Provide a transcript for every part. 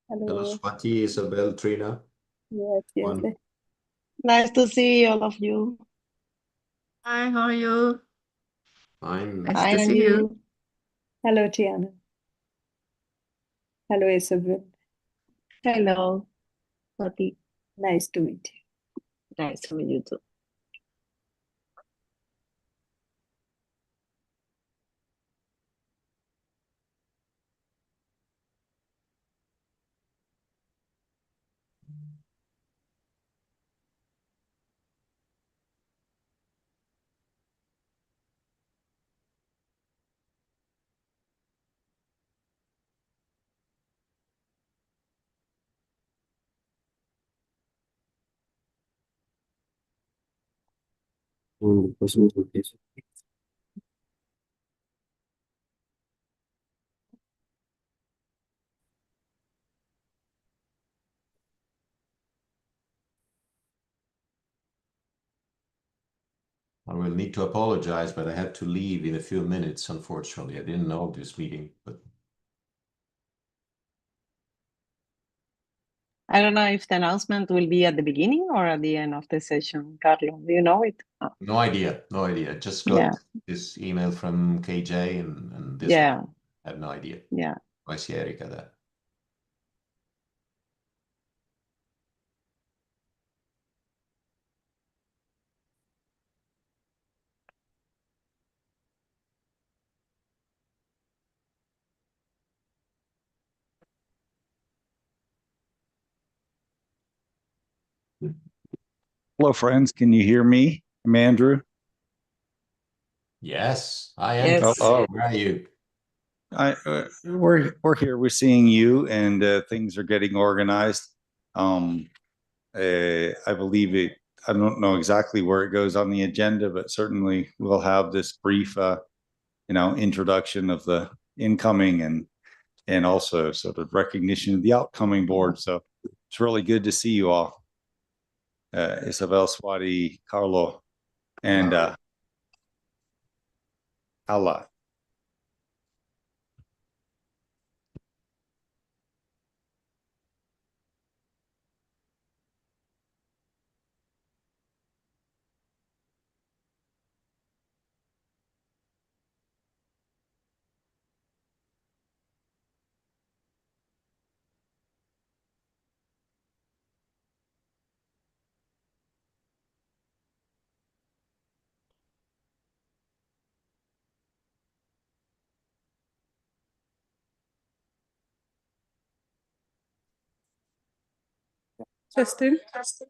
Hello, Hello. Swati, Isabel, Trina. Yes, yes. One. Nice to see all of you. Hi, how are you? I'm Nice Hi, to see you. Andy. Hello, Tiana. Hello, Isabel. Hello, Swati. Nice to meet you. Nice to meet you too. I will need to apologize, but I have to leave in a few minutes, unfortunately. I didn't know this meeting, but I don't know if the announcement will be at the beginning or at the end of the session, Carlo. Do you know it? Oh, no idea. No idea. I just yeah, got this email from KJ and this one. yeah, I have no idea. yeah. I see Erika there. Hello, friends. Can you hear me? I'm Andrew. Yes, I am. Yes. Oh, Where are you? we're here. We're seeing you, and things are getting organized. I believe it. I don't know exactly where it goes on the agenda, but certainly we'll have this brief, introduction of the incoming and also sort of recognition of the outcoming board. So it's really good to see you all, Isabel, Swati, Carlo, and Allah. Justin? Justin.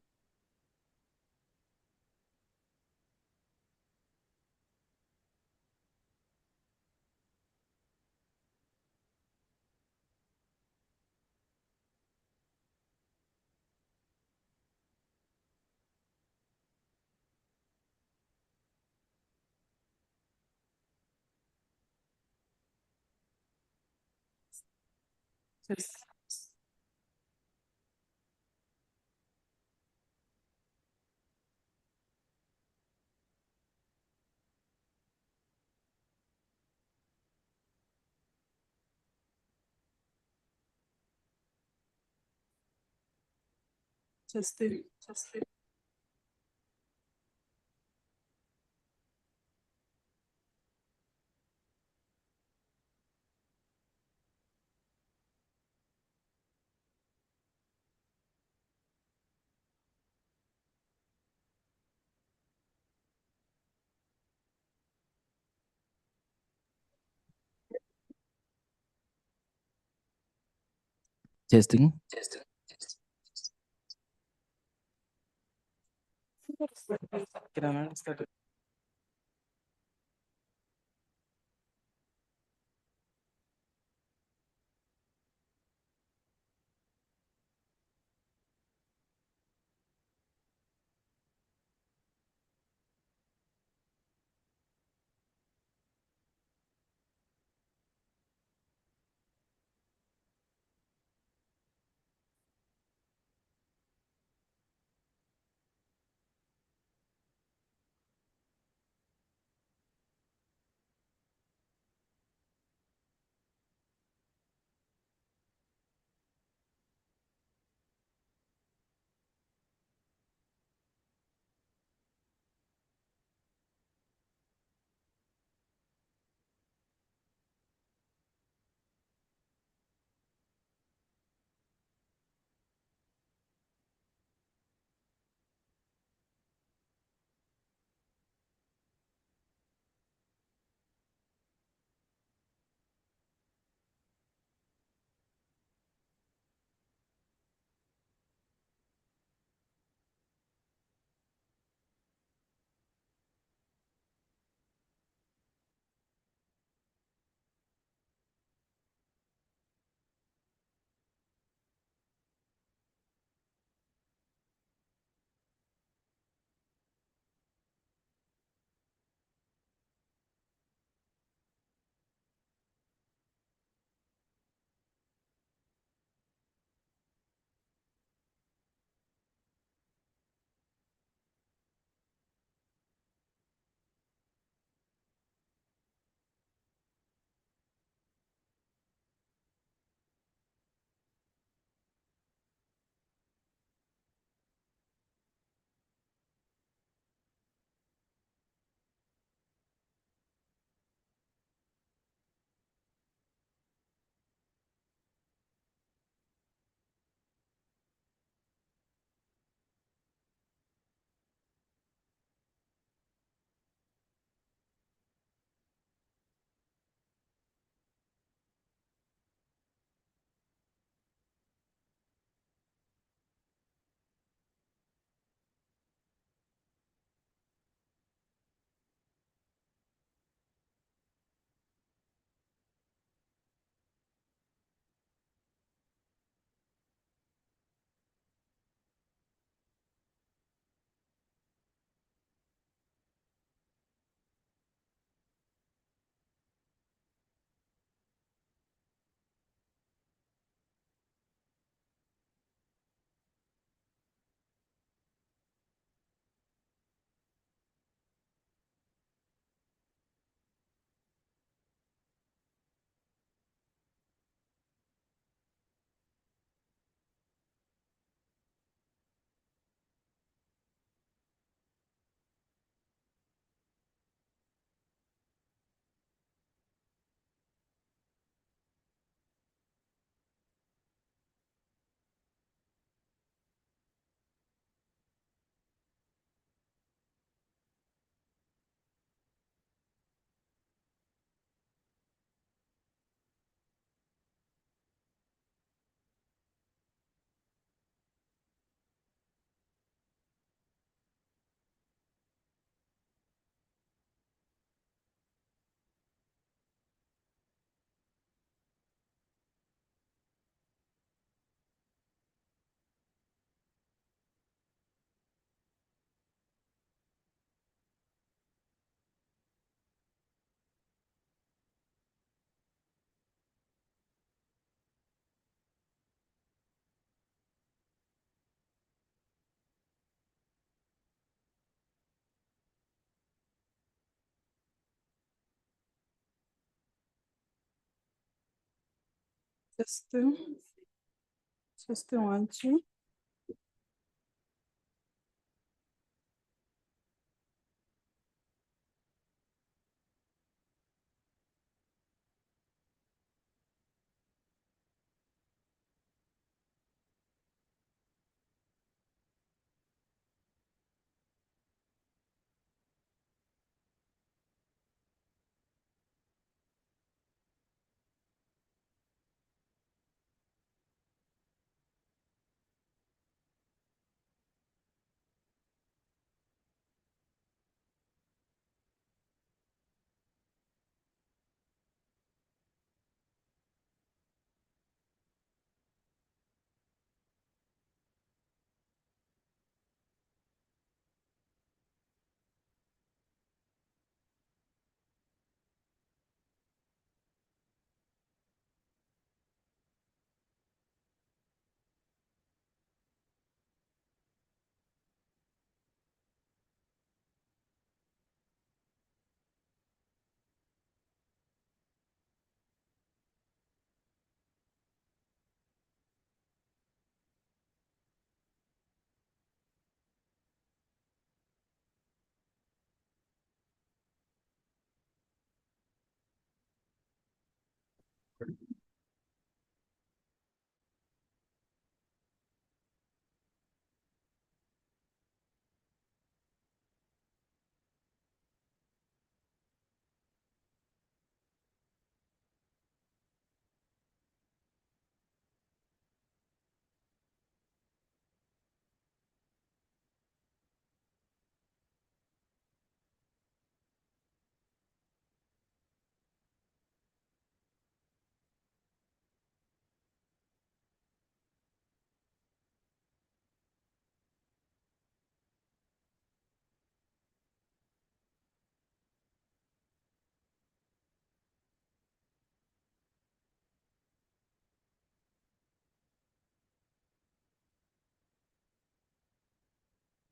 Testing. Testing. Testing 1, 2.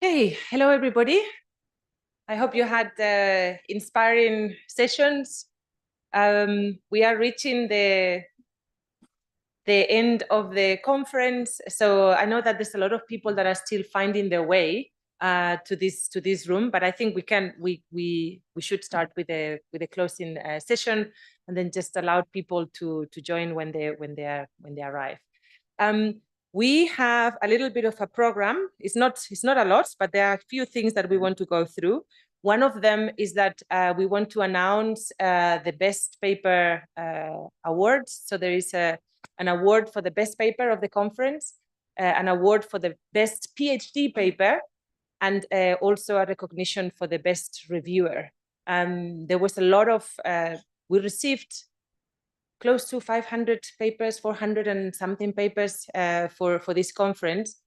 Hey, hello everybody. I hope you had inspiring sessions. We are reaching the end of the conference, so I know that there's a lot of people that are still finding their way to this room, but I think we should start with a closing session, and then just allow people to join when they arrive. We have a little bit of a program. It's not a lot, but there are a few things that we want to go through. One of them is that we want to announce the best paper awards. So there is an award for the best paper of the conference, an award for the best PhD paper, and also a recognition for the best reviewer. There was a lot of, we received close to 500 papers, 400 and something papers for this conference.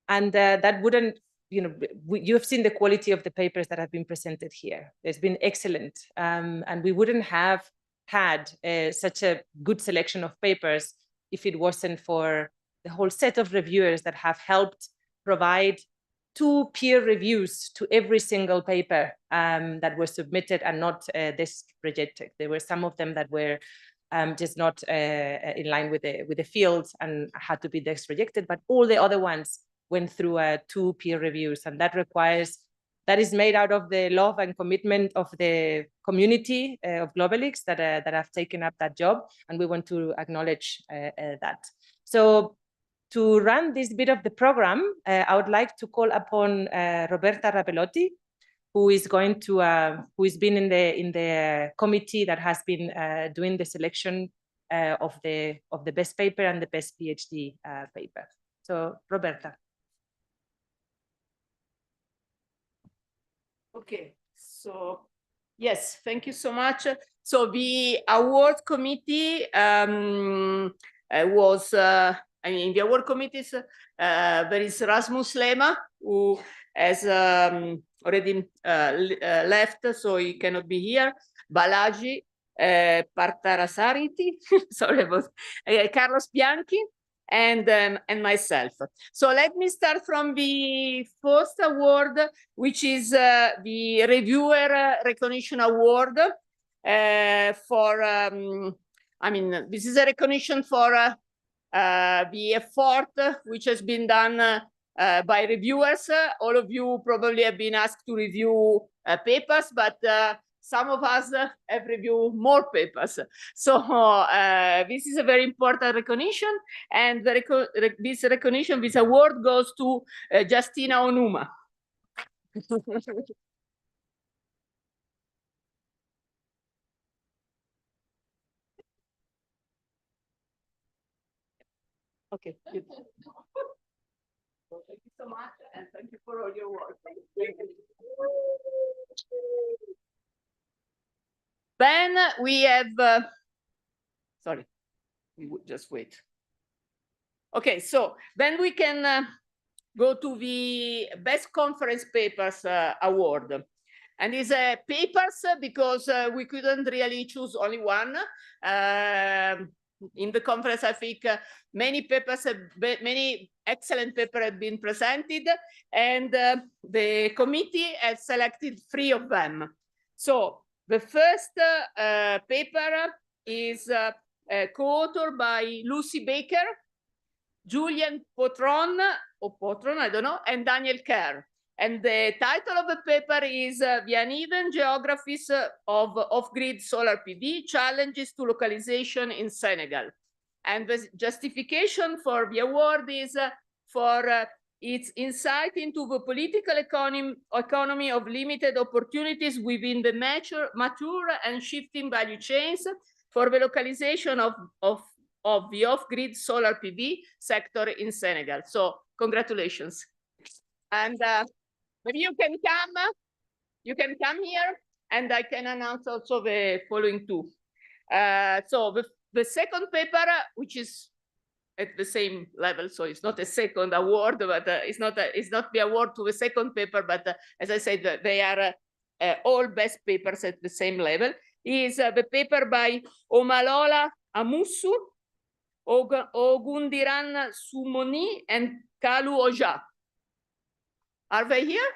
And that wouldn't, you have seen the quality of the papers that have been presented here. It's been excellent. And we wouldn't have had such a good selection of papers if it wasn't for the whole set of reviewers that have helped provide 2 peer reviews to every single paper that were submitted and not this rejected. There were some of them that were just not in line with the field and had to be desk rejected, but all the other ones went through 2 peer reviews, and that is made out of the love and commitment of the community of Globelics that have taken up that job, and we want to acknowledge that. So to run this bit of the program, I would like to call upon Roberta Rapellotti, who is going to who has been in the committee that has been doing the selection of the best paper and the best PhD paper. So Roberta. Okay, so yes, thank you so much. So the award committee was, I mean, the award committees, there is Rasmus Lema, who has already left, so he cannot be here. Balaji Partarasariti, sorry about Carlos Bianchi, and myself. So let me start from the first award, which is the Reviewer Recognition Award for, I mean, this is a recognition for the effort which has been done by reviewers. All of you probably have been asked to review papers, but some of us have reviewed more papers. So this is a very important recognition, and this recognition, this award goes to Justina Onuma. Okay. Good. So thank you so much, and thank you for all your work. Then we have, sorry, we would just wait. Okay, so then we can go to the Best Conference Papers Award. And it's papers because we couldn't really choose only one. In the conference, I think many papers, many excellent papers have been presented, and the committee has selected 3 of them. So the first paper is co-authored by Lucy Baker, Julian Potron, or Potron, I don't know, and Daniel Kerr. And the title of the paper is The Uneven Geographies of Off-Grid Solar PV, Challenges to Localization in Senegal. And the justification for the award is for its insight into the political economy of limited opportunities within the mature and shifting value chains for the localization of the off-grid solar PV sector in Senegal. So congratulations. And maybe you can come here, and I can announce also the following 2. So the second paper, which is at the same level, so it's not a second award, but it's not the award to the second paper, but as I said, they are all best papers at the same level, is the paper by Omalola Amusu, Ogundiran Sumoni, and Kalu Oja. Are they here?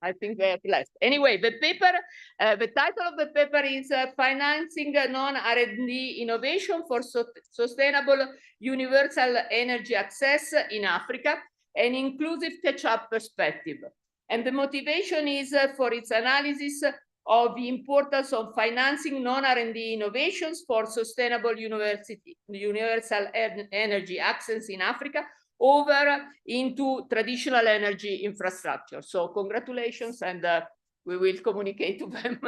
I think they have left. Anyway, the paper, the title of the paper is Financing Non-R&D Innovation for Sustainable Universal Energy Access in Africa, an Inclusive Catch-up Perspective. And the motivation is for its analysis of the importance of financing non-R&D innovations for sustainable universal energy access in Africa over into traditional energy infrastructure. So congratulations, and we will communicate to them.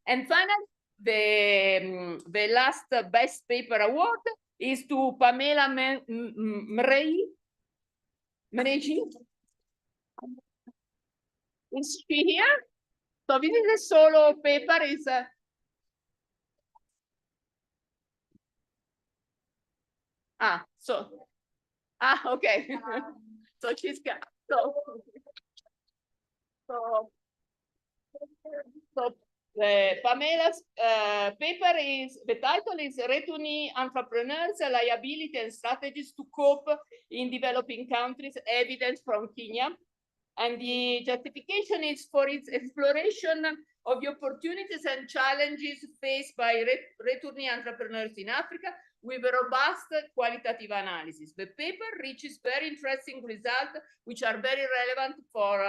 And finally, the last best paper award is to Pamela Mreji. Is she here? So this is a solo paper. Is okay. So she's got so the Pamela's paper is, the title is Returning Entrepreneurs, Liability and Strategies to Cope in Developing Countries, Evidence from Kenya. And the justification is for its exploration of the opportunities and challenges faced by returning entrepreneurs in Africa with a robust qualitative analysis. The paper reaches very interesting results, which are very relevant for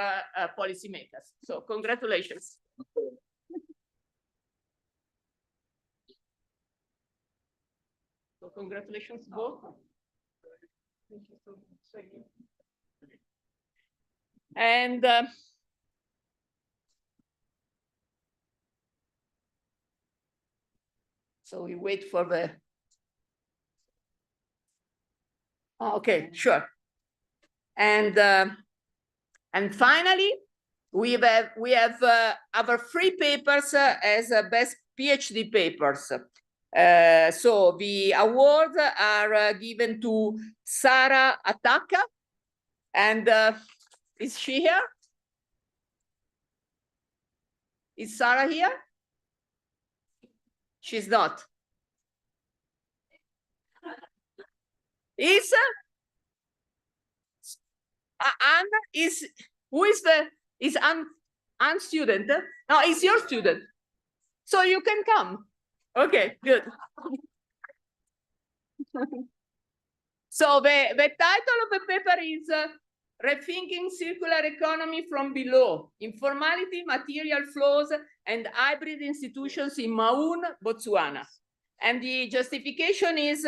policymakers. So congratulations. So congratulations both. Thank you so much. And so we wait for the. Oh, okay, sure. And finally, we have our 3 papers as best PhD papers. So the awards are given to Sarah Ataka, and is she here? Is Sarah here? She's not. Is Anne is, who is Anne student? No, it's your student. So you can come. Okay, good. So the title of the paper is Rethinking Circular Economy from Below, Informality, Material Flows, and Hybrid Institutions in Maun, Botswana. And the justification is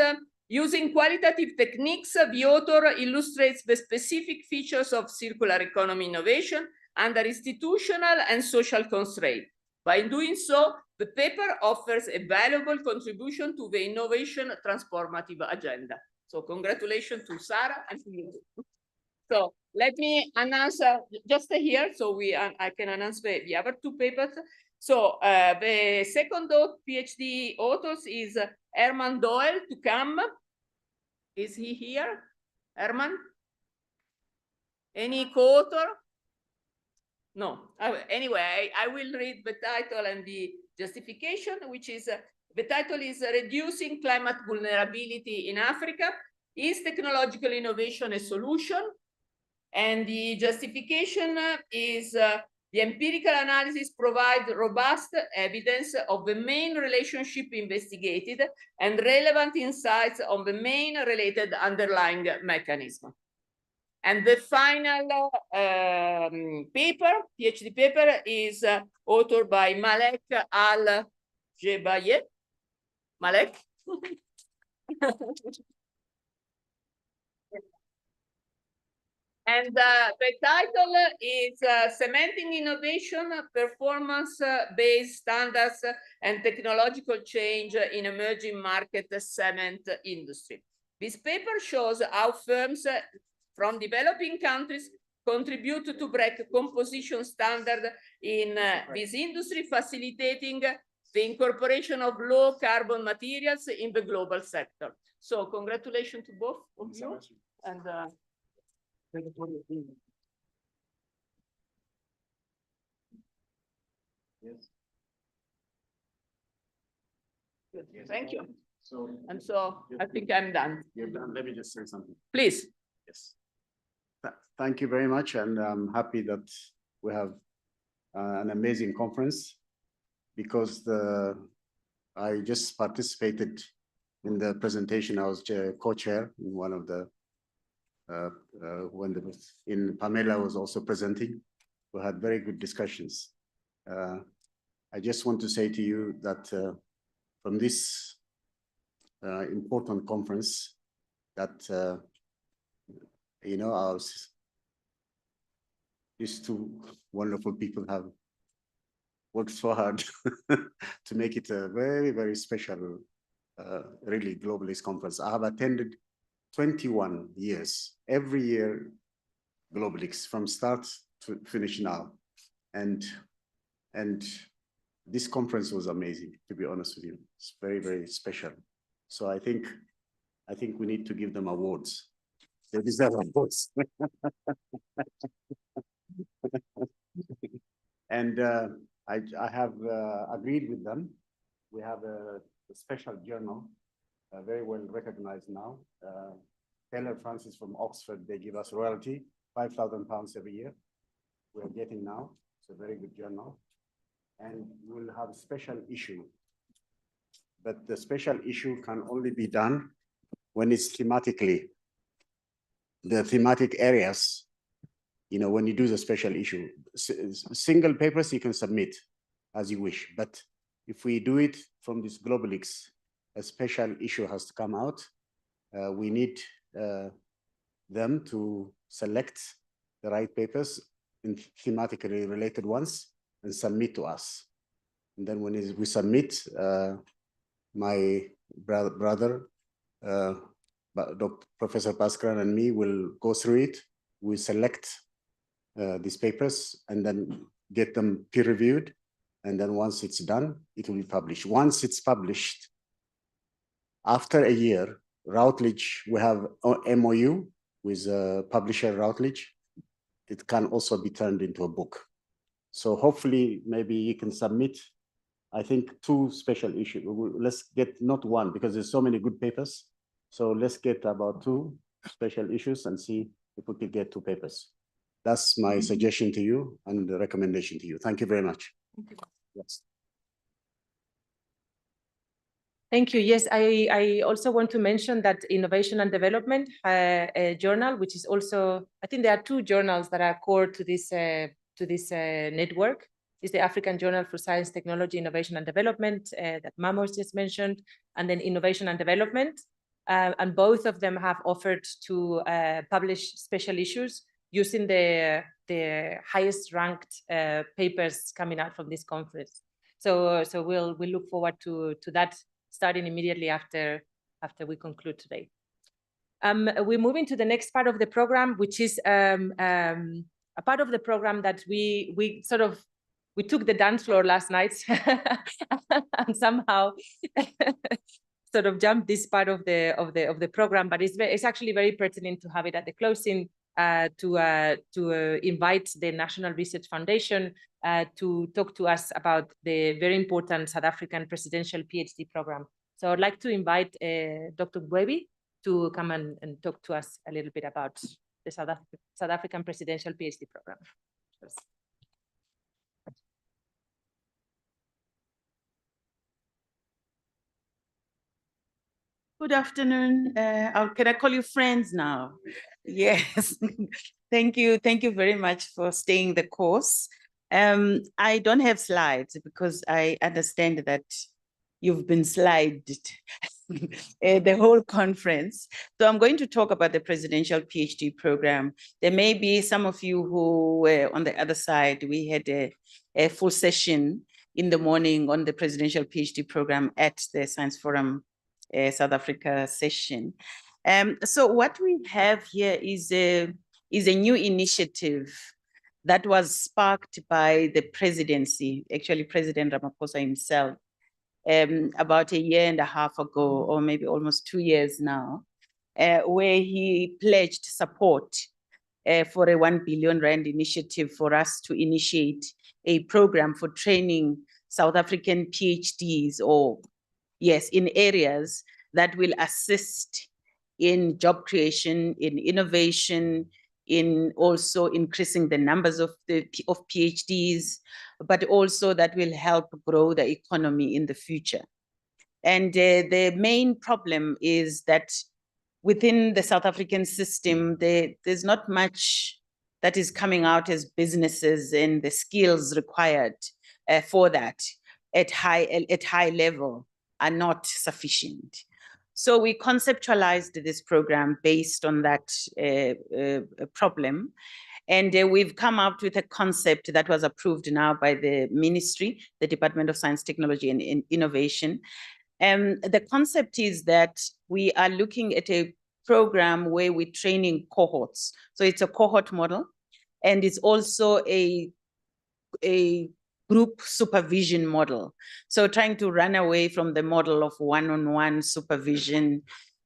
using qualitative techniques, the author illustrates the specific features of circular economy innovation under institutional and social constraint. By doing so, the paper offers a valuable contribution to the innovation transformative agenda. So congratulations to Sarah and to you. So let me announce just here, so I can announce the other two papers. So the second PhD authors is Herman Doyle to come. Is he here? Herman? Any co-author? No. Anyway, I will read the title and the justification, which is the title is Reducing Climate Vulnerability in Africa. Is technological innovation a solution? And the justification is the empirical analysis provides robust evidence of the main relationship investigated and relevant insights on the main related underlying mechanism. And the final paper, PhD paper, is authored by Malek Al-Jebaye. Malek? And the title is Cementing Innovation, Performance-Based Standards and Technological Change in Emerging Market Cement Industry. This paper shows how firms from developing countries contribute to break composition standard in this industry, facilitating the incorporation of low carbon materials in the global sector. So congratulations to both of you. And yes. Good. Thank you. And so I think I'm done. You're done. Let me just say something. Please. Yes. Thank you very much. And I'm happy that we have an amazing conference because I just participated in the presentation. I was co-chair in one of the when Pamela was also presenting. We had very good discussions. I just want to say to you that from this important conference that you know, these two wonderful people have worked so hard to make it a very, very special, really Globalist conference. I have attended 21 years, every year Globelics from start to finish now. And this conference was amazing, to be honest with you. It's very, very special. So I think we need to give them awards. They deserve awards. And I have agreed with them. We have a special journal, very well recognized now. Taylor Francis from Oxford, they give us royalty, £5,000 every year. We're getting now. It's a very good journal. And we'll have a special issue. But the special issue can only be done when it's thematically. The thematic areas, you know, when you do the special issue, single papers you can submit as you wish. But if we do it from this Globelics, a special issue has to come out. We need them to select the right papers in thematically related ones and submit to us. And then when we submit, my brother, Dr. Professor Pascal and me will go through it. We select these papers and then get them peer reviewed. And then once it's done, it will be published. Once it's published, after a year, Routledge, we have MOU with publisher Routledge. It can also be turned into a book. So hopefully, maybe you can submit, I think, 2 special issues. Let's get not one, because there's so many good papers. So let's get about 2 special issues and see if we could get 2 papers. That's my suggestion to you and the recommendation to you. Thank you very much. Thank you. Yes. Thank you. Yes, I also want to mention that Innovation and Development a journal, which is also, I think there are two journals that are core to this network. Is the African Journal for Science, Technology, Innovation and Development that Mamos just mentioned, and then Innovation and Development. And both of them have offered to publish special issues using the highest ranked papers coming out from this conference. So we'll look forward to that starting immediately after we conclude today. We're moving to the next part of the program, which is a part of the program that we took the dance floor last night and somehow sort of jumped this part of the program, but it's actually very pertinent to have it at the closing to invite the National Research Foundation to talk to us about the very important South African presidential PhD program. So I'd like to invite Dr. Globelics to come and talk to us a little bit about the South African presidential PhD program. Good afternoon. Can I call you friends now? Yes. Thank you. Thank you very much for staying the course. I don't have slides because I understand that you've been slided the whole conference. So I'm going to talk about the presidential PhD program. There may be some of you who were on the other side. We had a full session in the morning on the presidential PhD program at the Science Forum South Africa session. So what we have here is a new initiative that was sparked by the presidency, actually President Ramaphosa himself, about a year and a half ago, or maybe almost 2 years now, where he pledged support for a 1 billion rand initiative for us to initiate a program for training South African PhDs in areas that will assist in job creation, in innovation, in also increasing the numbers of PhDs, but also that will help grow the economy in the future. And the main problem is that within the South African system, there's not much that is coming out as businesses, and the skills required for that at high level are not sufficient. So we conceptualized this program based on that problem. And we've come up with a concept that was approved now by the ministry, the Department of Science, Technology and Innovation. The concept is that we are looking at a program where we're training cohorts. So it's a cohort model, and it's also a group supervision model. So trying to run away from the model of one-on-one supervision,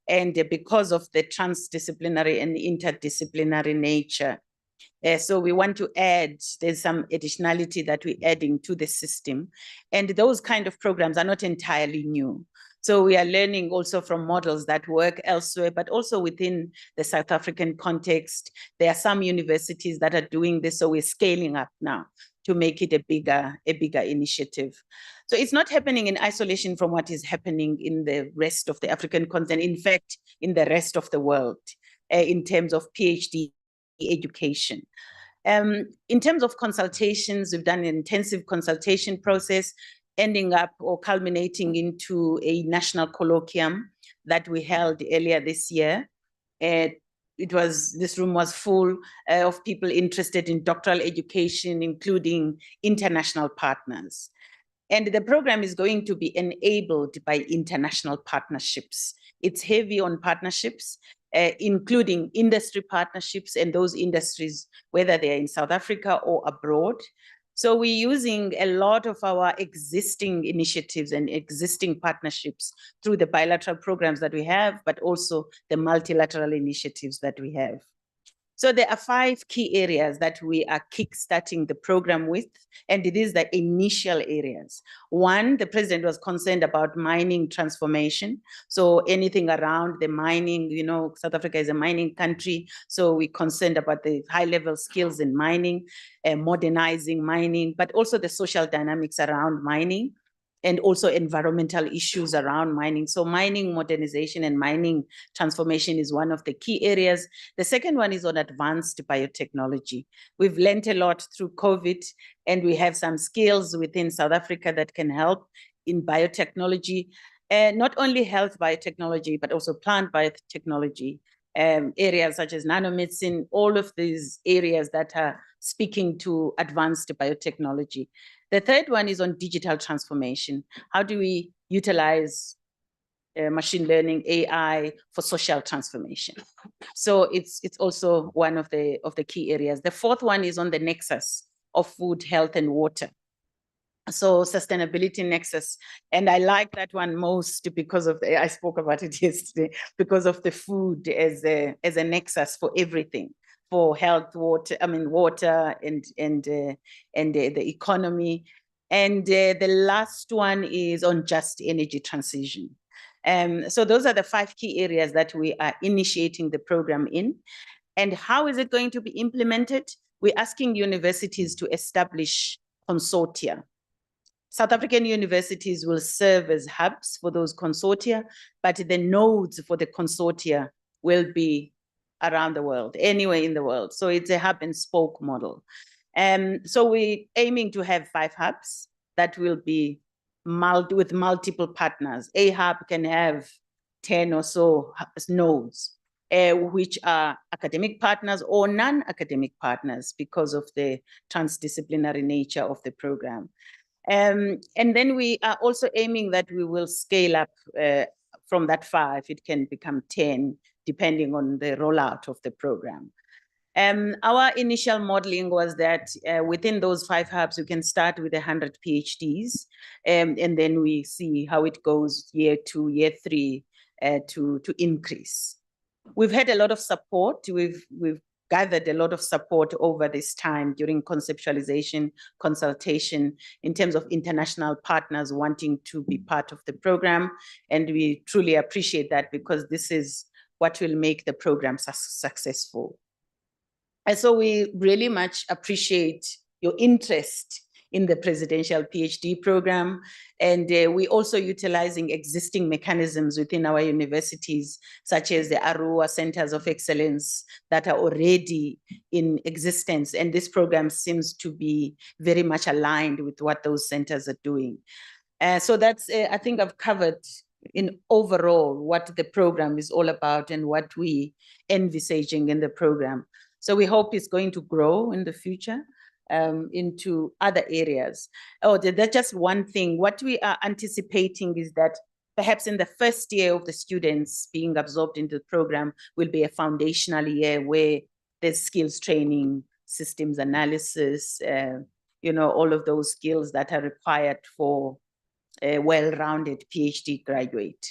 and because of the transdisciplinary and interdisciplinary nature. So we want to add, there's some additionality that we're adding to the system. And those kind of programs are not entirely new. So we are learning also from models that work elsewhere, but also within the South African context. There are some universities that are doing this, so we're scaling up now to make it a bigger initiative. So it's not happening in isolation from what is happening in the rest of the African continent, in fact, in the rest of the world, in terms of PhD education. In terms of consultations, we've done an intensive consultation process, ending up or culminating into a national colloquium that we held earlier this year. This room was full of people interested in doctoral education, including international partners. And the program is going to be enabled by international partnerships. It's heavy on partnerships, including industry partnerships, and those industries, whether they're in South Africa or abroad. So we're using a lot of our existing initiatives and existing partnerships through the bilateral programs that we have, but also the multilateral initiatives that we have. So there are 5 key areas that we are kickstarting the program with, and it is the initial areas. 1, the president was concerned about mining transformation. So anything around the mining, you know, South Africa is a mining country. So we're concerned about the high-level skills in mining, modernizing mining, but also the social dynamics around mining. and also environmental issues around mining. So mining modernization and mining transformation is one of the key areas. The second one is on advanced biotechnology. We've learned a lot through COVID, and we have some skills within South Africa that can help in biotechnology, not only health biotechnology, but also plant biotechnology, areas such as nanomedicine, all of these areas that are speaking to advanced biotechnology. The third one is on digital transformation. How do we utilize machine learning, AI for social transformation? So it's also one of the key areas. The fourth one is on the nexus of food, health, and water. So sustainability nexus, and I like that one most because of I spoke about it yesterday, because of the food as a nexus for everything, for health, water, water and the economy. And the last one is on just energy transition. So those are the 5 key areas that we are initiating the program in. And how is it going to be implemented? We're asking universities to establish consortia. South African universities will serve as hubs for those consortia, but the nodes for the consortia will be around the world, anywhere in the world. So it's a hub and spoke model. So we're aiming to have 5 hubs that will be with multiple partners. A hub can have 10 or so nodes, which are academic partners or non-academic partners because of the transdisciplinary nature of the program. And then we are also aiming that we will scale up from that 5, it can become 10, depending on the rollout of the program. Our initial modeling was that within those 5 hubs, we can start with 100 PhDs, and then we see how it goes year 2, year 3 to increase. We've had a lot of support. We've gathered a lot of support over this time during conceptualization, consultation, in terms of international partners wanting to be part of the program. And we truly appreciate that, because this is what will make the program successful. And so we really much appreciate your interest in the presidential PhD program. And we're also utilizing existing mechanisms within our universities, such as the Arua Centers of Excellence that are already in existence. And this program seems to be very much aligned with what those centers are doing. So that's, I think I've covered in overall what the program is all about and what we envisaging in the program. So we hope it's going to grow in the future into other areas. Oh, that's just one thing. What we are anticipating is that perhaps in the first year of the students being absorbed into the program will be a foundational year where there's skills training, systems analysis, all of those skills that are required for a well-rounded PhD graduate.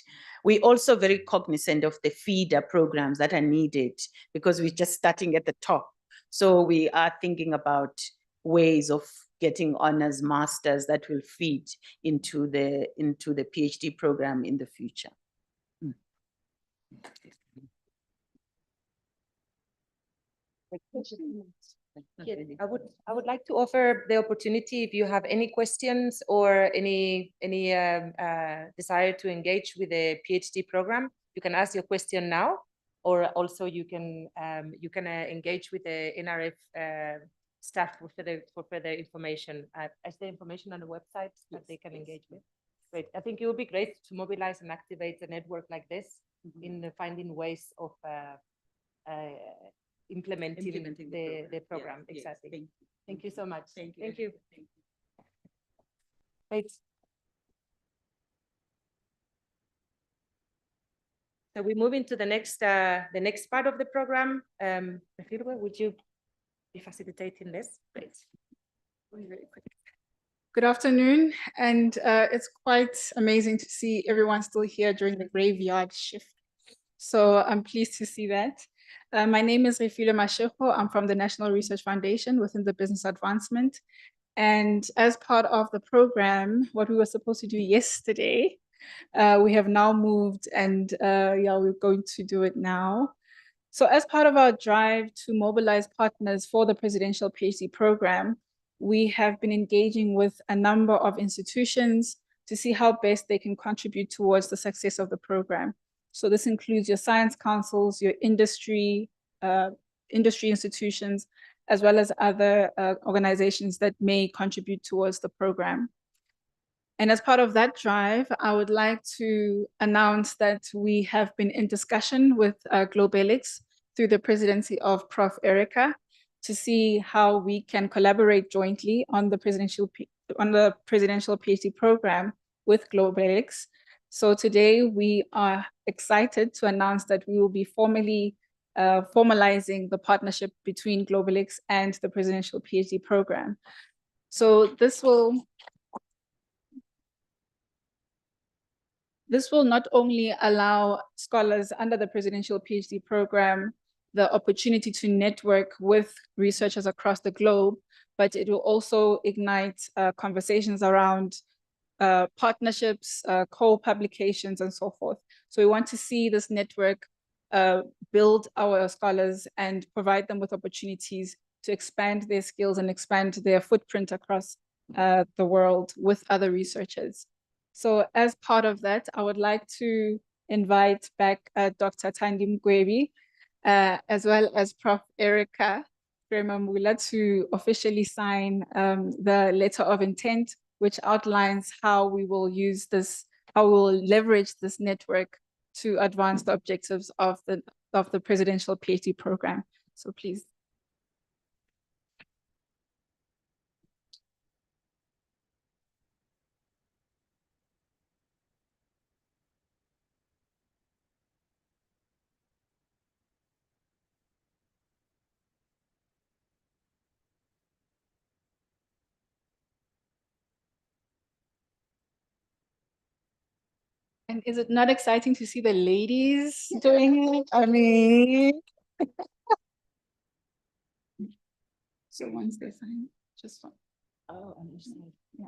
We're also very cognizant of the feeder programs that are needed, because we're just starting at the top. So we are thinking about ways of getting honors, masters that will feed into the PhD program in the future. Yes, I would like to offer the opportunity, if you have any questions or any desire to engage with the PhD program, you can ask your question now, or also you can engage with the NRF staff for further information. Is there information on the website that they can engage with? Great. I think it would be great to mobilize and activate a network like this in finding ways of implementing the program. Yes, exactly. Thank you so much. Thank you. Great. So we move into the next part of the program. Refilwe, would you be facilitating this? Great. Good afternoon, and it's quite amazing to see everyone still here during the graveyard shift. So I'm pleased to see that. My name is Refilwe Mashego. I'm from the National Research Foundation within the Business Advancement. And as part of the program, what we were supposed to do yesterday, we have now moved, and we're going to do it now. So as part of our drive to mobilize partners for the presidential PhD program, we have been engaging with a number of institutions, to see how best they can contribute towards the success of the program. So this includes your science councils, your industry institutions, as well as other organizations that may contribute towards the program. And as part of that drive, I would like to announce that we have been in discussion with Globelics through the presidency of Prof. Erica to see how we can collaborate jointly on the presidential PhD program with Globelics. So today we are excited to announce that we will be formally formalizing the partnership between Globelics and the presidential PhD program. So this will not only allow scholars under the presidential PhD program the opportunity to network with researchers across the globe, but it will also ignite conversations around partnerships, co-publications, and so forth. So we want to see this network build our scholars and provide them with opportunities to expand their skills and expand their footprint across the world with other researchers. So as part of that, I would like to invite back Dr. Thandi Mgwebi, as well as Prof. Erica Kremamula to officially sign the letter of intent, which outlines how we will use this, how we will leverage this network to advance the objectives of the presidential PhD program. So please. And is it not exciting to see the ladies doing it? I mean, so once they sign, just one. Oh, understand. Yeah.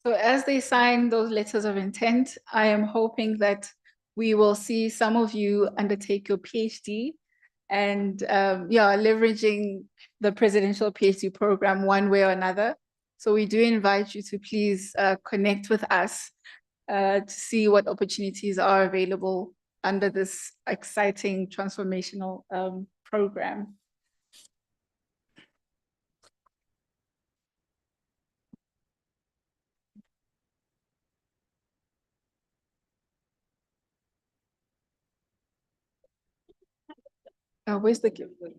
So as they sign those letters of intent, I am hoping that we will see some of you undertake your PhD and leveraging the presidential PhD program one way or another. So we do invite you to please connect with us to see what opportunities are available under this exciting transformational program. Where's the gift? Thank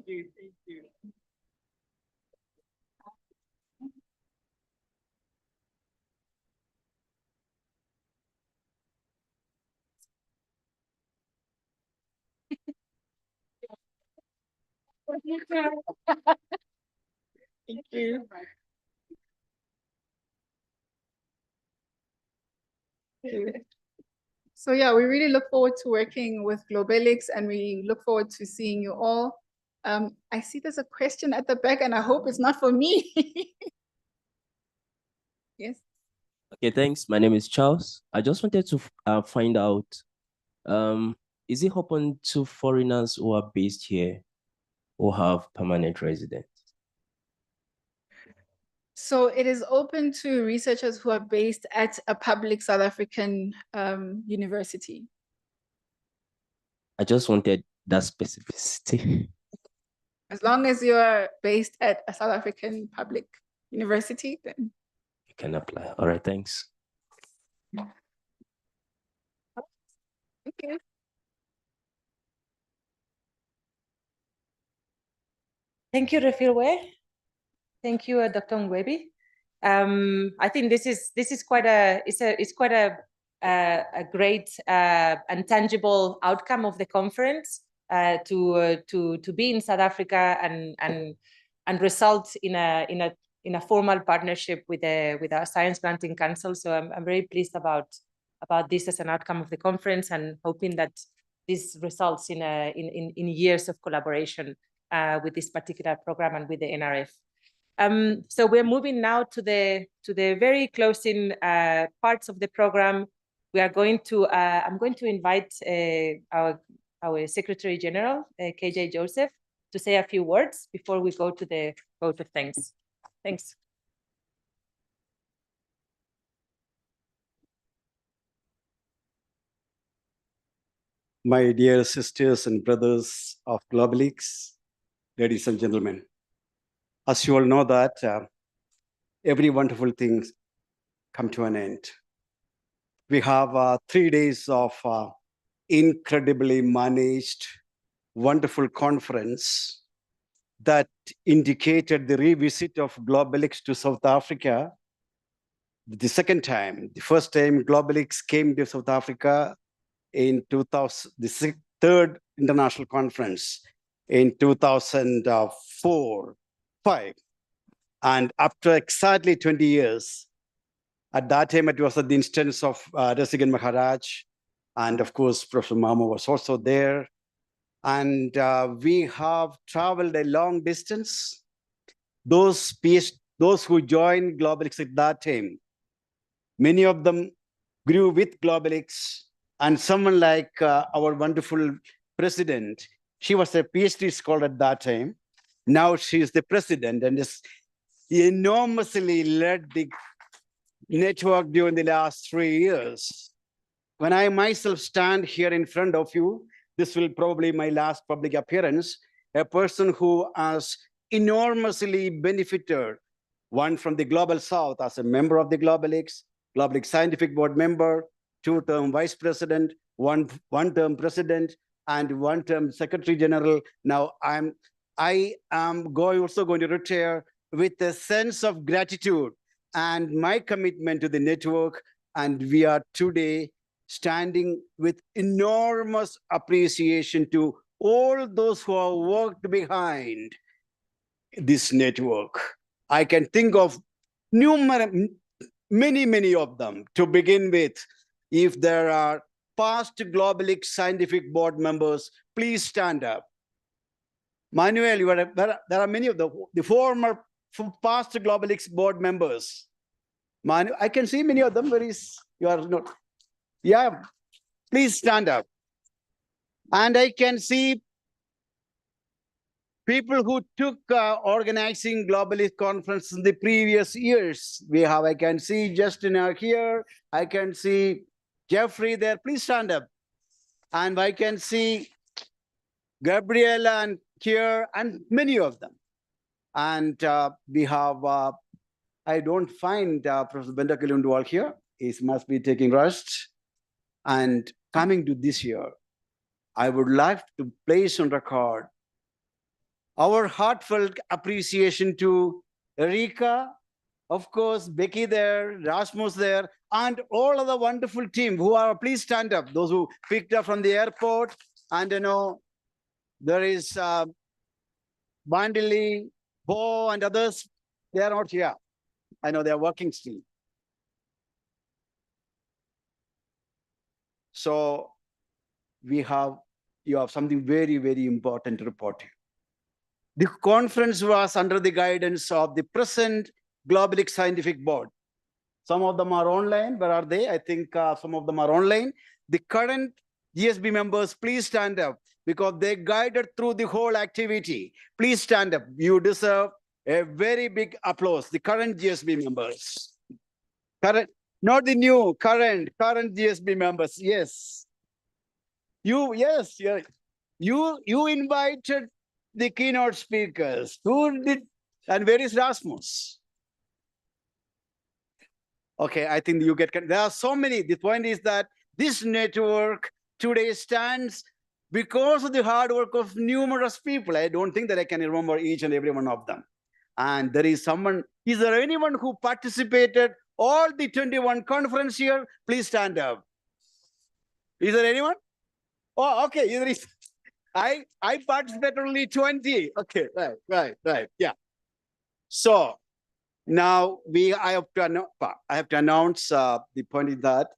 you. Thank you. Thank you. So yeah, we really look forward to working with Globelics and we look forward to seeing you all. I see there's a question at the back and I hope it's not for me. Yes. Okay, thanks. My name is Charles. I just wanted to find out, is it open to foreigners who are based here or have permanent residence? So it is open to researchers who are based at a public South African university. I just wanted that specificity. As long as you're based at a South African public university, then You can apply. All right, thanks. okay. Thank you, Refilwe. Thank you, Dr. Ngwebi. I think this is quite a great and tangible outcome of the conference to be in South Africa and result in a formal partnership with our Science Granting Council. So I'm very pleased about this as an outcome of the conference, and hoping that this results in years of collaboration with this particular program and with the NRF. So we're moving now to the very closing parts of the program. We are going to I'm going to invite our Secretary General, KJ Joseph, to say a few words before we go to the vote of thanks. Thanks. My dear sisters and brothers of Globelics, ladies and gentlemen, as you all know that every wonderful thing come to an end. We have 3 days of incredibly managed, wonderful conference that indicated the revisit of Globelics to South Africa. The second time, the first time Globelics came to South Africa in 2000, the third international conference in 2004-5. And after exactly 20 years, at that time, it was at the instance of Rasigan Maharaj. And of course, Professor Mamo was also there. And we have traveled a long distance. Those who joined Globelics at that time, many of them grew with Globelics. And someone like our wonderful president, she was a PhD scholar at that time. Now she is the president and has enormously led the network during the last 3 years. When I myself stand here in front of you, this will probably be my last public appearance, a person who has enormously benefited, one from the Global South as a member of the Globelics Scientific Board member, 2-term vice president, one-term president, and 1-term secretary general. Now I am also going to retire with a sense of gratitude and my commitment to the network. And we are today standing with enormous appreciation to all those who have worked behind this network. I can think of many of them. To begin with, if there are past Globelics Scientific Board members, please stand up. Manuel, there are many of the former past Globelics Board members. I can see many of them. Where is you are not? Yeah, please stand up. And I can see people who took organizing Globelics conference in the previous years. I can see Justin here. I can see Jeffrey there. Please stand up. And I can see Gabriela and here and many of them. And we have, I don't find Professor Benda Kilunduwal here. He must be taking rest. And coming to this year, I would like to place on record our heartfelt appreciation to Erika, of course, Becky there, Rasmus there, and all of the wonderful team who are, please stand up, those who picked up from the airport. And there is Bandili, Bo, and others. They are not here. I know they are working still. So you have something very, very important to report to you. The conference was under the guidance of the present Globelics Scientific Board. Some of them are online. Where are they? I think some of them are online. The current GSB members, please stand up because they guided through the whole activity. Please stand up. You deserve a very big applause. The current GSB members. Current, not the new, current GSB members. Yes. You invited the keynote speakers. Who did? And where is Rasmus? Okay, I think you get. There are so many. The point is that this network today stands because of the hard work of numerous people. I don't think that I can remember each and every one of them. And there is there anyone who participated all the 21 conference here? Please stand up. Is there anyone? Oh, okay. There is. I participated only 20. Okay, right. Yeah. So now I have to announce the point is that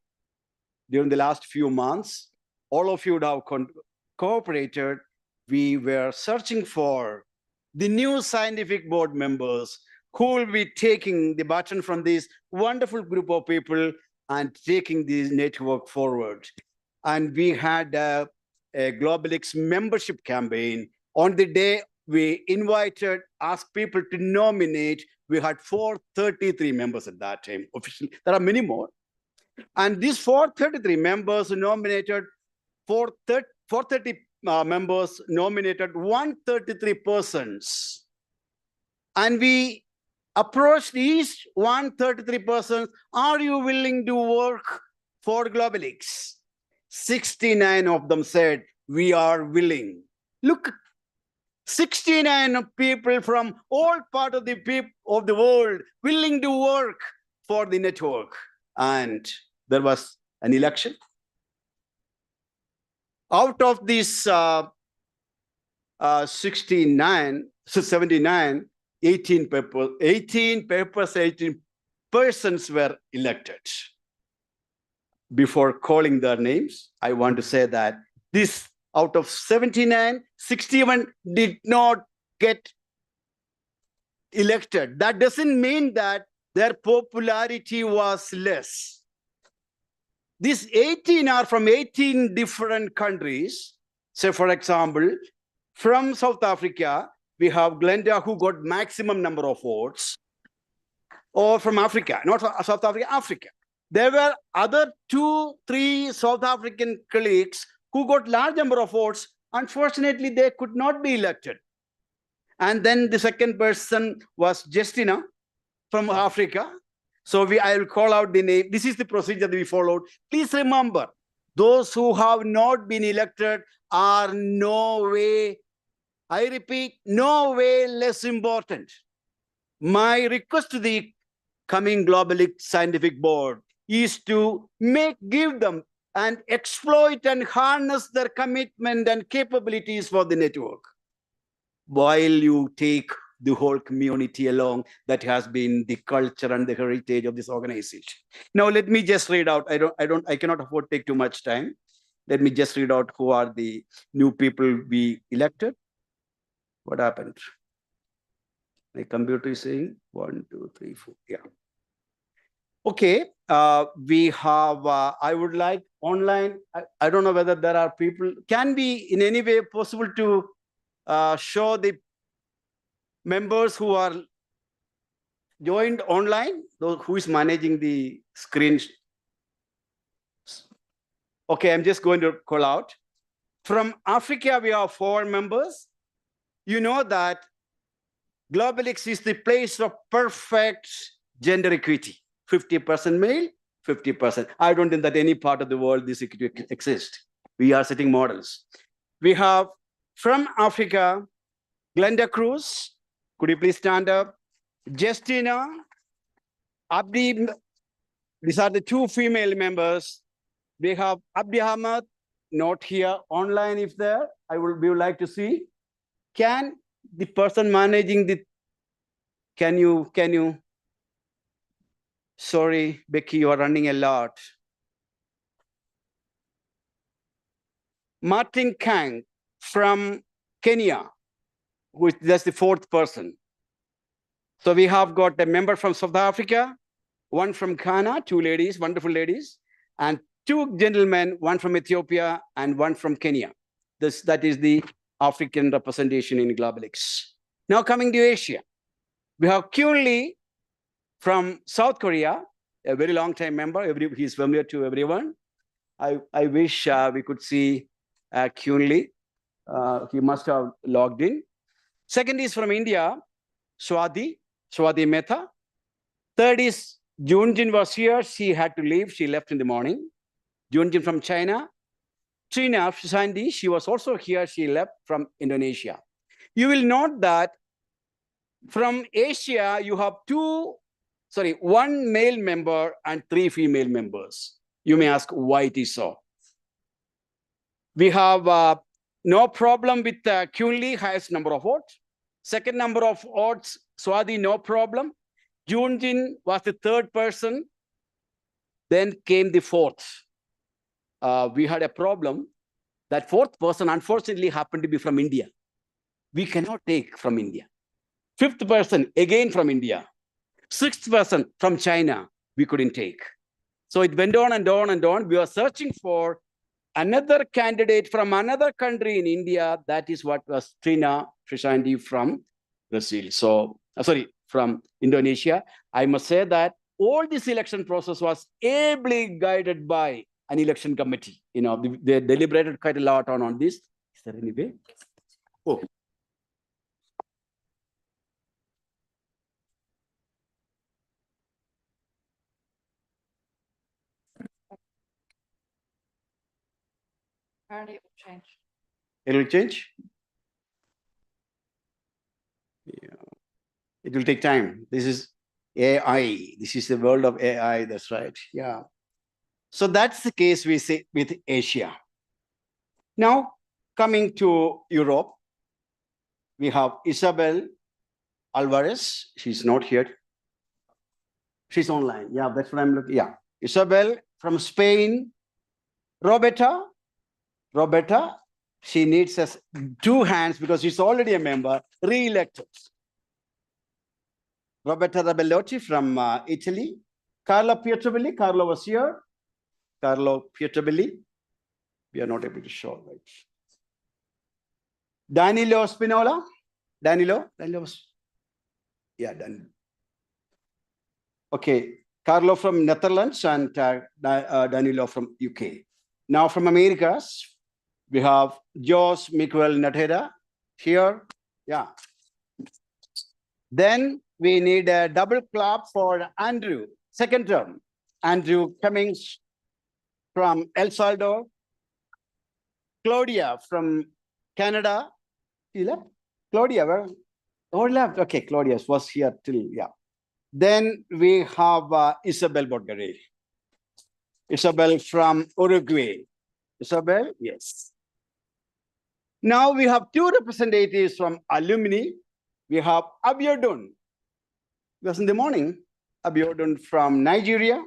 during the last few months, all of you would have cooperated. We were searching for the new scientific board members who will be taking the baton from this wonderful group of people and taking this network forward. And we had a Globelics membership campaign. On the day we asked people to nominate, we had 433 members at that time officially. There are many more. And these 433 members nominated 430 members nominated 133 persons. And we approached each 133 persons, are you willing to work for Globelics? 69 of them said, we are willing. Look, 69 people from all parts of the world willing to work for the network. And there was an election. Out of these 79, 18 persons were elected. Before calling their names, I want to say that this out of 79, 61 did not get elected. That doesn't mean that their popularity was less. These 18 are from 18 different countries. Say, for example, from South Africa, we have Glenda who got maximum number of votes. Or from Africa, not from South Africa, Africa. There were other 2-3 South African colleagues who got large number of votes. Unfortunately, they could not be elected. And then the second person was Justina from Africa. So I will call out the name. This is the procedure that we followed. Please remember, those who have not been elected are no way, I repeat, no way less important. My request to the coming Globelics Scientific Board is to give them and exploit and harness their commitment and capabilities for the network, while you take the whole community along. That has been the culture and the heritage of this organization. Now, let me just read out. I cannot afford to take too much time. Let me just read out who are the new people we elected. What happened? My computer is saying 1, 2, 3, 4. Yeah. Okay. We have, I would like online. I don't know whether there are people, can be in any way possible to show the members who are joined online, those who is managing the screen. Okay, I'm just going to call out. From Africa, we have 4 members. You know that Globelics is the place of perfect gender equity. 50% male, 50%. I don't think that any part of the world this equity exists. We are setting models. We have from Africa, Glenda Cruz. Could you please stand up? Justina, Abdi. These are the 2 female members. We have Abdi Ahmed, not here, online if there. We would like to see. Can the person managing the, can you, sorry, Becky, you are running a lot. Martin Kang from Kenya, that's the 4th person. So we have got a member from South Africa, 1 from Ghana, 2 ladies, wonderful ladies, and 2 gentlemen, 1 from Ethiopia and 1 from Kenya. That is the African representation in Globelics. Now coming to Asia, we have Kyun Lee from South Korea, a very long time member. He's familiar to everyone. I wish we could see Kyun Lee. He must have logged in. Second is from India, Swati Mehta. Third is Junjin was here. She had to leave. She left in the morning. Junjin from China. Trina Sandi, she was also here. She left from Indonesia. You will note that from Asia, you have one male member and 3 female members. You may ask why it is so. We have no problem with Kunli, highest number of votes. Second number of votes, Swati, no problem. Junjin was the 3rd person. Then came the 4th. We had a problem. That 4th person, unfortunately, happened to be from India. We cannot take from India. 5th person, again from India. 6th person from China, we couldn't take. So it went on and on and on. We were searching for another candidate from another country in India. That is what was Trina Trishanti from Brazil. So, from Indonesia. I must say that all this election process was ably guided by an election committee. You know, they deliberated quite a lot on this. Is there any way? Oh. Apparently it will change. It will change? Yeah. It will take time. This is AI. This is the world of AI. That's right. Yeah. So that's the case we see with Asia. Now, coming to Europe, we have Isabel Alvarez. She's not here. She's online. Yeah, that's what I'm looking. Yeah. Isabel from Spain. Roberta, she needs us 2 hands because she's already a member, re-elected. Roberta Rabellotti from Italy. Carlo Pietrobelli. Carlo was here. Carlo Pietrobelli. We are not able to show, right? Danilo Spinola. Danilo was, yeah, Danilo. Okay, Carlo from Netherlands and Danilo from UK. Now from Americas, we have Jos Miguel Natera here. Yeah. Then we need a double clap for Andrew, 2nd term. Andrew Cummings from El Salvador. Claudia from Canada. She left? Claudia, where? Oh, left. Okay, Claudia was here till, yeah. Then we have Isabel Borgare. Isabel from Uruguay. Isabel, yes. Now we have 2 representatives from alumni. We have Abiodun. It was in the morning. Abiodun from Nigeria.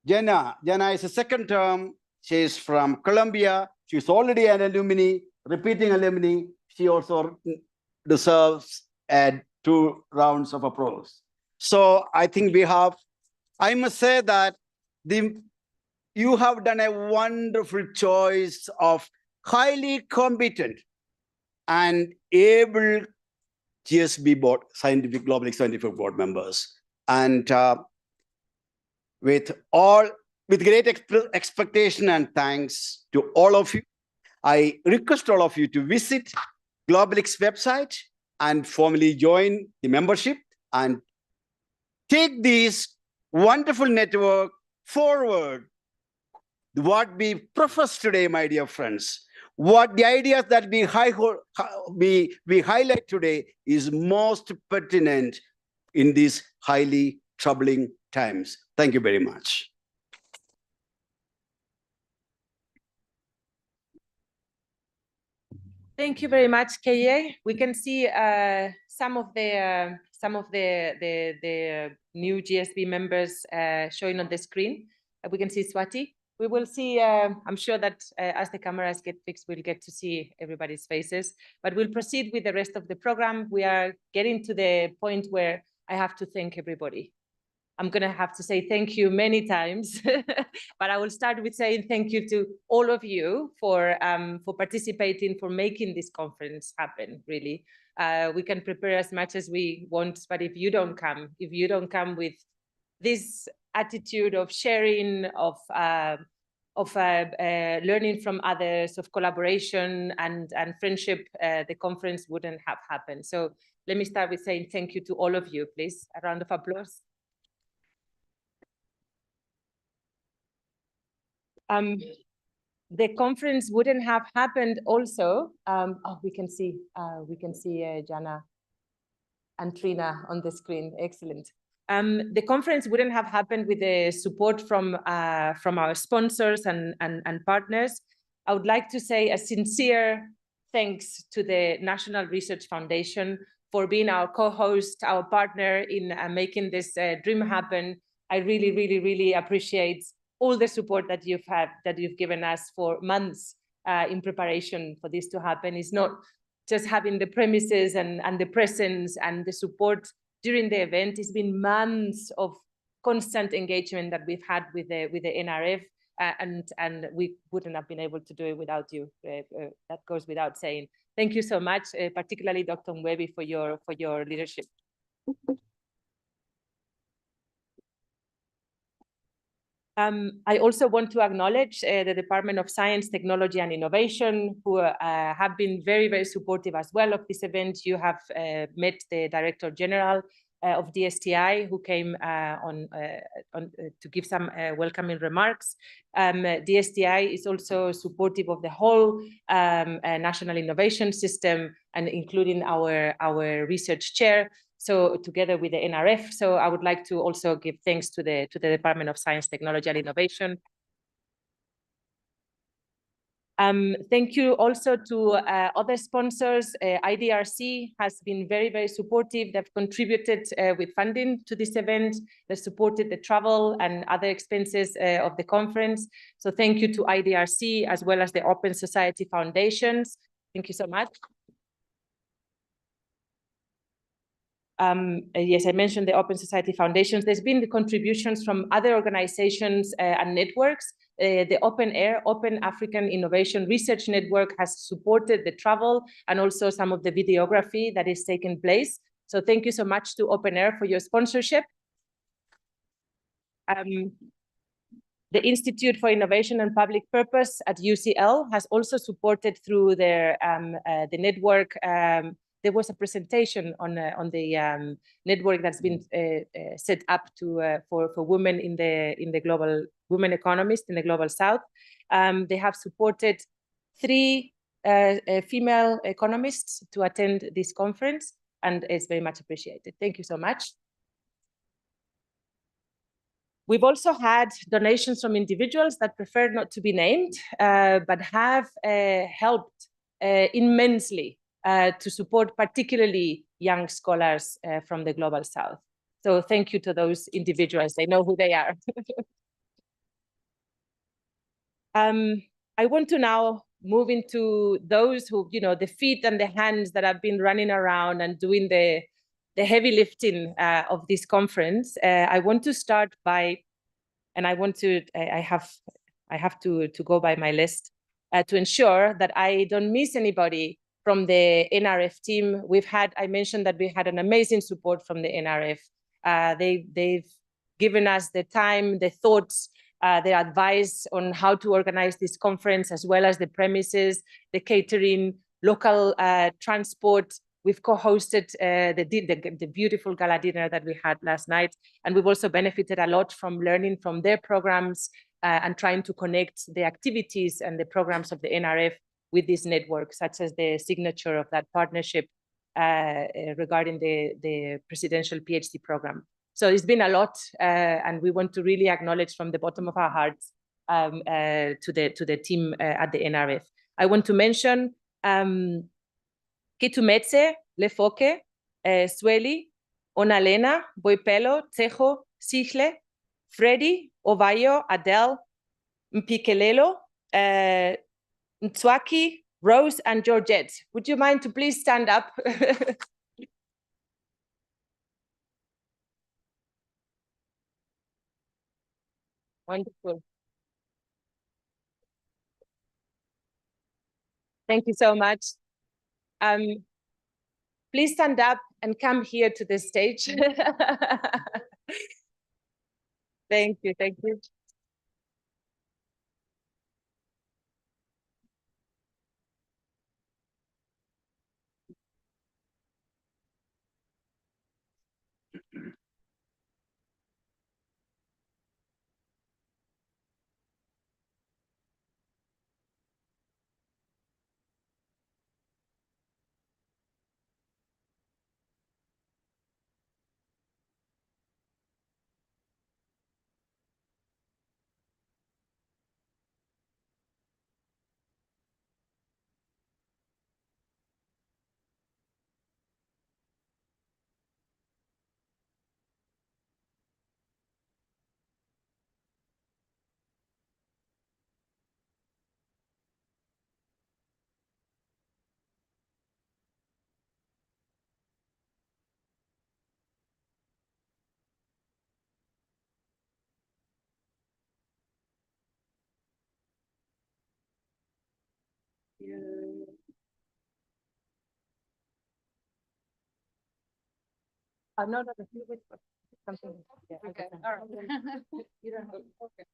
Jenna is a 2nd term. She's from Colombia. She's already an alumni, repeating alumni. She also deserves 2 rounds of applause. So I think I must say that you have done a wonderful choice of highly competent and able GSB board, Globelics scientific board members. And with great expectation and thanks to all of you, I request all of you to visit Globelics website and formally join the membership and take this wonderful network forward. What we profess today, my dear friends, what the ideas that we highlight today is most pertinent in these highly troubling times. Thank you very much. Thank you very much, Keye. We can see some of the new GSB members showing on the screen. We can see Swati. We will see, I'm sure that as the cameras get fixed, we'll get to see everybody's faces, but we'll proceed with the rest of the program. We are getting to the point where I have to thank everybody. I'm going to have to say thank you many times, but I will start with saying thank you to all of you for participating, for making this conference happen, really. We can prepare as much as we want, but if you don't come with this attitude of sharing, of learning from others, of collaboration and friendship, the conference wouldn't have happened. So let me start with saying thank you to all of you, please. A round of applause. the conference wouldn't have happened also. Oh, we can see Jana and Trina on the screen. Excellent. The conference wouldn't have happened with the support from our sponsors and partners. I would like to say a sincere thanks to the National Research Foundation for being our co-host, our partner in making this dream happen. I really, really, really appreciate all the support that you've given us for months in preparation for this to happen. It's not just having the premises and the presence and the support during the event. It's been months of constant engagement that we've had with the NRF, and we wouldn't have been able to do it without you. That goes without saying. Thank you so much, particularly Dr. Mwebi, for your leadership. I also want to acknowledge the Department of Science, Technology and Innovation, who have been very, very supportive as well of this event. You have met the Director General of DSTI, who came to give some welcoming remarks. DSTI is also supportive of the whole national innovation system, and including our research chair. So together with the NRF. So I would like to also give thanks to the Department of Science, Technology and Innovation. Thank you also to other sponsors. IDRC has been very, very supportive. They've contributed with funding to this event. They supported the travel and other expenses of the conference. So thank you to IDRC as well as the Open Society Foundations. Thank you so much. Yes, I mentioned the Open Society Foundations. There's been the contributions from other organizations and networks. The Open Air, Open African Innovation Research Network has supported the travel and also some of the videography that is taking place. So thank you so much to Open Air for your sponsorship. The Institute for Innovation and Public Purpose at UCL has also supported through their the network. There was a presentation on the network that's been set up for women in the global women economists in the global South. They have supported 3 female economists to attend this conference, and it's very much appreciated. Thank you so much. We've also had donations from individuals that prefer not to be named, but have helped immensely to support particularly young scholars from the Global South. So thank you to those individuals. They know who they are. I want to now move into those who, you know, the feet and the hands that have been running around and doing the heavy lifting of this conference. I want to start by, and I have to go by my list to ensure that I don't miss anybody from the NRF team. I mentioned that we had an amazing support from the NRF. They've given us the time, the thoughts, their advice on how to organize this conference, as well as the premises, the catering, local transport. We've co-hosted the beautiful gala dinner that we had last night. And we've also benefited a lot from learning from their programs and trying to connect the activities and the programs of the NRF with this network, such as the signature of that partnership regarding the presidential PhD program. So it's been a lot, and we want to really acknowledge from the bottom of our hearts to the team at the NRF. I want to mention Kitumetse, Lefoke, Sweli, Onalena, Boipelo, Tejo, Sichle, Freddy, Ovayo, Adele, Mpikelelo, Ntswaki, Rose, and Georgette. Would you mind to please stand up? Wonderful. Thank you so much. Please stand up and come here to the stage. Thank you, thank you. you. No, no, you wait for something. Yeah, Okay, understand. all right. You don't have, okay.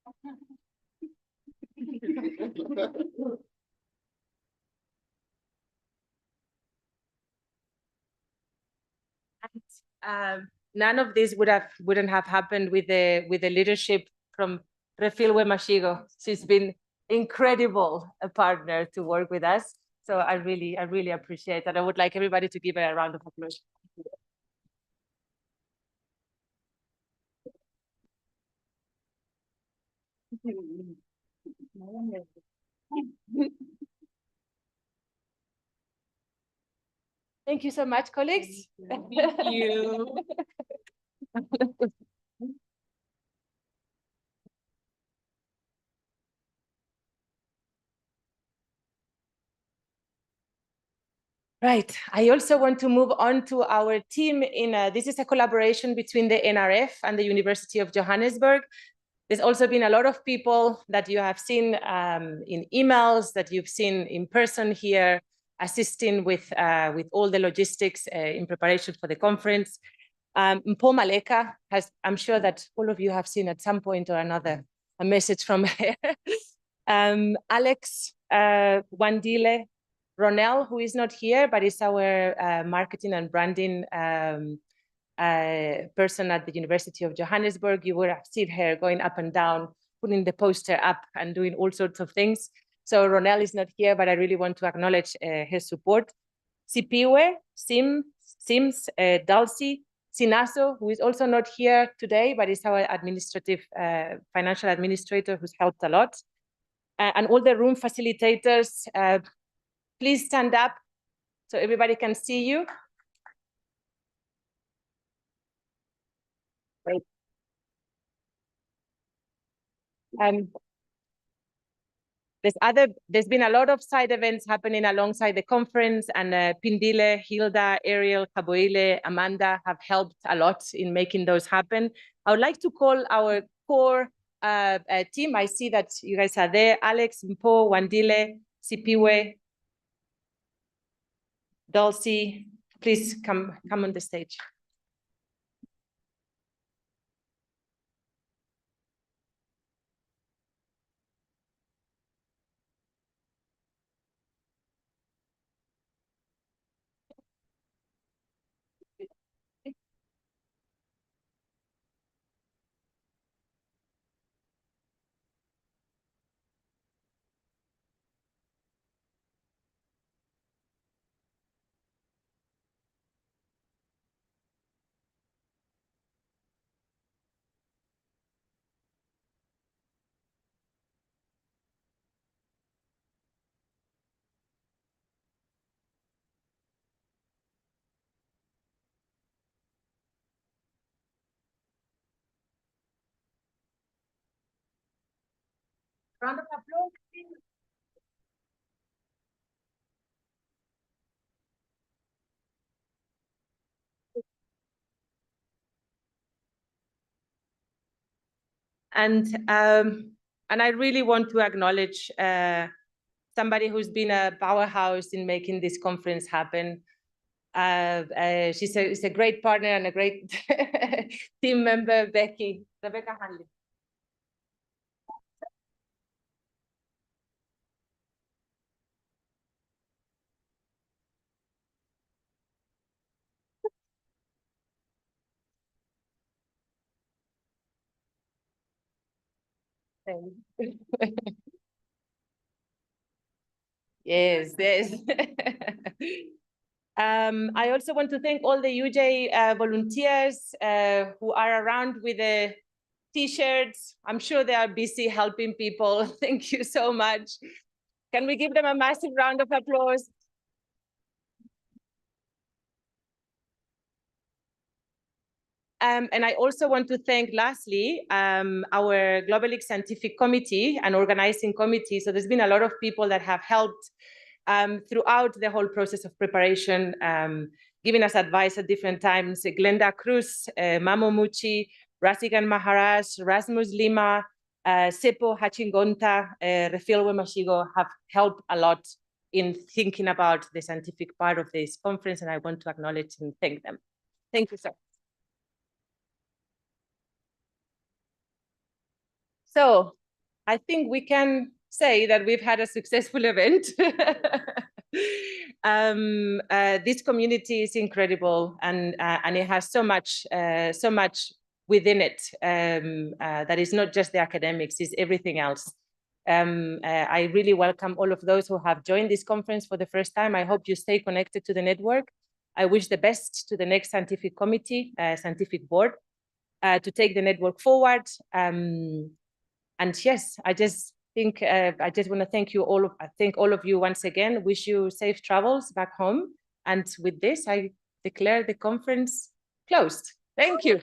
None of this wouldn't have happened with the leadership from Refilwe Mashigo. She's been incredible a partner to work with us. So I really appreciate that. I would like everybody to give her a round of applause. Thank you so much, colleagues. Thank you. Right. I also want to move on to our team. This is a collaboration between the NRF and the University of Johannesburg. There's also been a lot of people that you have seen in emails, that you've seen in person here, assisting with all the logistics in preparation for the conference. Mpo Maleka I'm sure that all of you have seen at some point or another a message from her. Alex Wandile, Ronel, who is not here, but is our marketing and branding person at the University of Johannesburg. You would have seen her going up and down, putting the poster up and doing all sorts of things. So Ronel is not here, but I really want to acknowledge her support. Sipiwe, Sims, Dulcie, Sinaso, who is also not here today, but is our administrative financial administrator who's helped a lot. And all the room facilitators, please stand up so everybody can see you. Great. There's been a lot of side events happening alongside the conference, and Pindile, Hilda, Ariel, Kaboile, Amanda have helped a lot in making those happen. I would like to call our core team. I see that you guys are there. Alex, Mpo, Wandile, Sipiwe, Dulcie, please come on the stage. Round of applause, please. And I really want to acknowledge somebody who's been a powerhouse in making this conference happen. She's a great partner and a great team member, Rebecca Hanley. Yes, yes. I also want to thank all the UJ volunteers who are around with the T-shirts. I'm sure they are busy helping people. Thank you so much. Can we give them a massive round of applause? And I also want to thank, lastly, our Globelics Scientific Committee and Organizing Committee. So there's been a lot of people that have helped throughout the whole process of preparation, giving us advice at different times. Glenda Cruz, Mamo Muchi, Rasigan Maharaj, Rasmus Lima, Sepo Hachingonta, Refilwe Mashigo have helped a lot in thinking about the scientific part of this conference, and I want to acknowledge and thank them. Thank you, sir. So I think we can say that we've had a successful event. This community is incredible, and it has so much within it that is not just the academics, it's everything else. I really welcome all of those who have joined this conference for the first time. I hope you stay connected to the network. I wish the best to the next scientific committee, scientific board, to take the network forward. And yes, I just think I just want to thank you all. Thank all of you once again. Wish you safe travels back home. And with this, I declare the conference closed. Thank you.